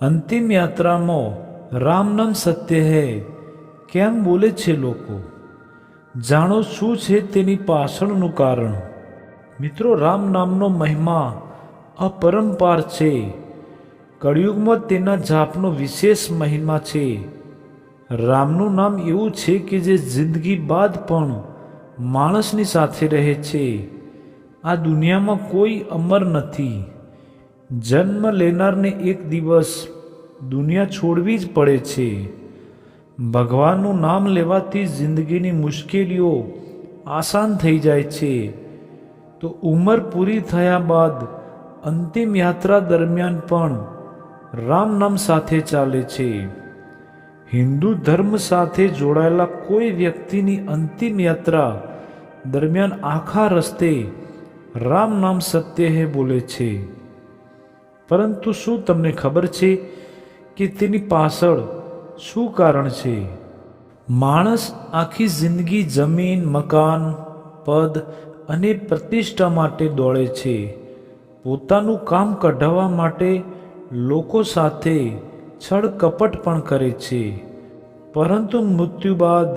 અંતિમ યાત્રામાં રામ નામ સત્ય હૈ કેમ બોલે છે લોકો? જાણો શું છે તેની પાછળનું કારણ. મિત્રો, રામ નામનો મહિમા અપરંપાર છે. કળિયુગમાં તેના જાપનો વિશેષ મહિમા છે. રામનું નામ એવું છે કે જે જિંદગી બાદ પણ માણસની સાથે રહે છે. આ દુનિયામાં કોઈ અમર નથી. જન્મ લેનારને એક દિવસ દુનિયા છોડવી જ પડે છે. ભગવાનનું નામ લેવાથી જિંદગીની મુશ્કેલીઓ આસાન થઈ જાય છે. તો ઉંમર પૂરી થયા બાદ અંતિમ યાત્રા દરમિયાન પણ રામ નામ સાથે ચાલે છે. હિન્દુ ધર્મ સાથે જોડાયેલા કોઈ વ્યક્તિની અંતિમ યાત્રા દરમિયાન આખા રસ્તે રામ નામ સત્ય હૈ બોલે છે. પરંતુ શું તમને ખબર છે કે તેની પાછળ શું કારણ છે? માણસ આખી જિંદગી જમીન, મકાન, પદ અને પ્રતિષ્ઠા માટે દોડે છે. પોતાનું કામ કઢાવવા માટે લોકો સાથે છળ કપટ પણ કરે છે. પરંતુ મૃત્યુ બાદ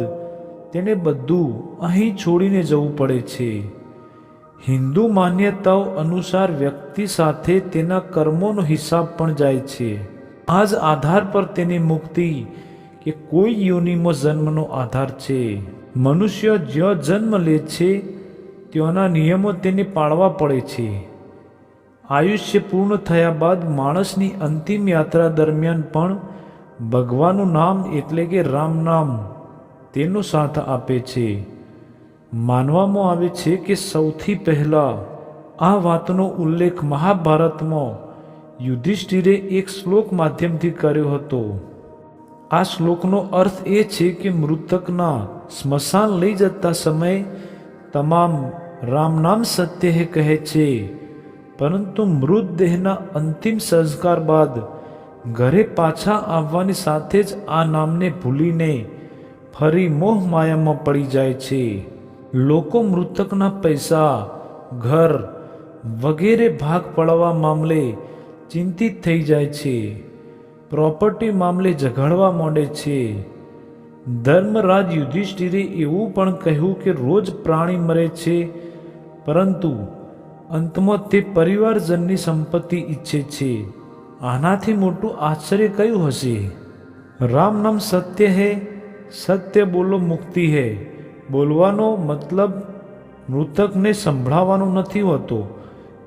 તેને બધું અહીં છોડીને જવું પડે છે. હિન્દુ માન્યતાઓ અનુસાર વ્યક્તિ સાથે તેના કર્મોનો હિસાબ પણ જાય છે. આ જ આધાર પર તેની મુક્તિ કે કોઈ યોનિમાં જન્મનો આધાર છે. મનુષ્ય જ્યાં જન્મ લે છે ત્યાંના નિયમો તેને પાળવા પડે છે. આયુષ્ય પૂર્ણ થયા બાદ માણસની અંતિમ યાત્રા દરમિયાન પણ ભગવાનનું નામ એટલે કે રામ નામ તેનો સાથ આપે છે. માનવામાં આવે છે કે સૌથી પહેલા આ વાતનો ઉલ્લેખ મહાભારતમાં યુધિષ્ઠિરે એક શ્લોક માધ્યમથી કર્યો હતો. આ શ્લોકનો અર્થ એ છે કે મૃતકના સ્મશાન લઈ જતા સમયે તમામ રામ નામ સત્ય હૈ કહે છે, પરંતુ મૃતદેહના અંતિમ સંસ્કાર બાદ ઘરે પાછા આવવાની સાથે જ આ નામને ભૂલીને ફરી મોહ માયામાં પડી જાય છે. લોકો મૃતકના પૈસા, ઘર વગેરે ભાગ પાડવા મામલે ચિંતિત થઈ જાય છે. પ્રોપર્ટી મામલે ઝઘડવા માંડે છે. ધર્મરાજ યુધિષ્ઠિરે એવું પણ કહ્યું કે રોજ પ્રાણી મરે છે, પરંતુ અંતમાં તે પરિવારજનની સંપત્તિ ઈચ્છે છે. આનાથી મોટું આશ્ચર્ય કયું હશે? રામ નામ સત્ય હૈ, સત્ય બોલો મુક્તિ હૈ બોલવાનો મતલબ મૃતકને સંભળાવવાનો નથી હોતો,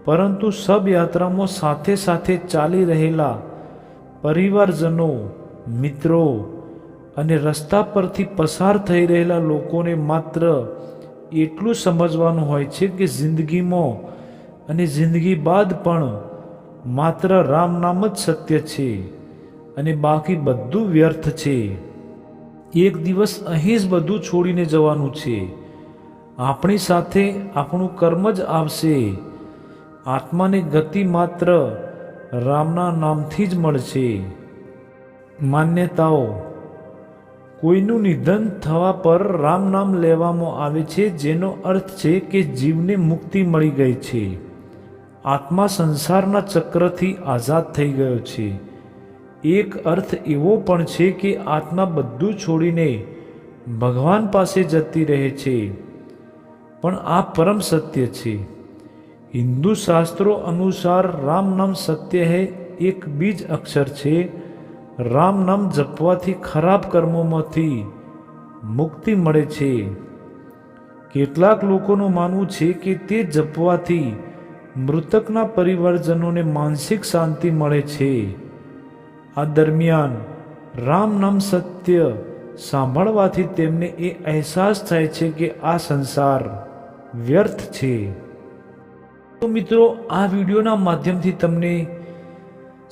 પરંતુ શબયાત્રામાં સાથે સાથે ચાલી રહેલા પરિવારજનો, મિત્રો અને રસ્તા પરથી પસાર થઈ રહેલા લોકોને માત્ર એટલું સમજવાનું હોય છે કે જિંદગીમાં અને જિંદગી બાદ પણ માત્ર રામ નામ જ સત્ય છે અને બાકી બધું વ્યર્થ છે. એક દિવસ અહીં જ બધું છોડીને જવાનું છે. આપણી સાથે આપણું કર્મ જ આવશે. આત્માને ગતિ માત્ર રામના નામથી જ મળશે. માન્યતાઓ: કોઈનું નિધન થવા પર રામ નામ લેવામાં આવે છે, જેનો અર્થ છે કે જીવને મુક્તિ મળી ગઈ છે. આત્મા સંસારના ચક્રથી આઝાદ થઈ ગયો છે. એક અર્થ એવો પણ છે કે આત્મા બધું છોડીને ભગવાન પાસે જતી રહે છે. પણ આ પરમ સત્ય છે. હિન્દુ શાસ્ત્રો અનુસાર રામ નામ સત્ય હૈ એક બીજ અક્ષર છે. રામ નામ જપવાથી ખરાબ કર્મોમાંથી મુક્તિ મળે છે. કેટલાક લોકોનું માનવું છે કે તે જપવાથી મૃતકના પરિવારજનોને માનસિક શાંતિ મળે છે. આ દરમિયાન રામ નામ સત્ય સાંભળવાથી તેમને એ અહેસાસ થાય છે કે આ સંસાર વ્યર્થ છે. તો મિત્રો, આ વિડીયોના માધ્યમથી તમને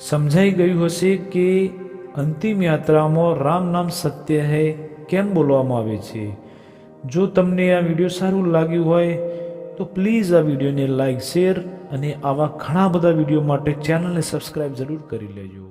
સમજાઈ ગયું હશે કે અંતિમ યાત્રામાં રામ નામ સત્ય હૈ કેમ બોલવામાં આવે છે. જો તમને આ વિડીયો સારું લાગ્યું હોય તો પ્લીઝ આ વિડીયોને લાઈક, શેર અને આવા ઘણા બધા વિડીયો માટે ચેનલને સબસ્ક્રાઈબ જરૂર કરી લેજો.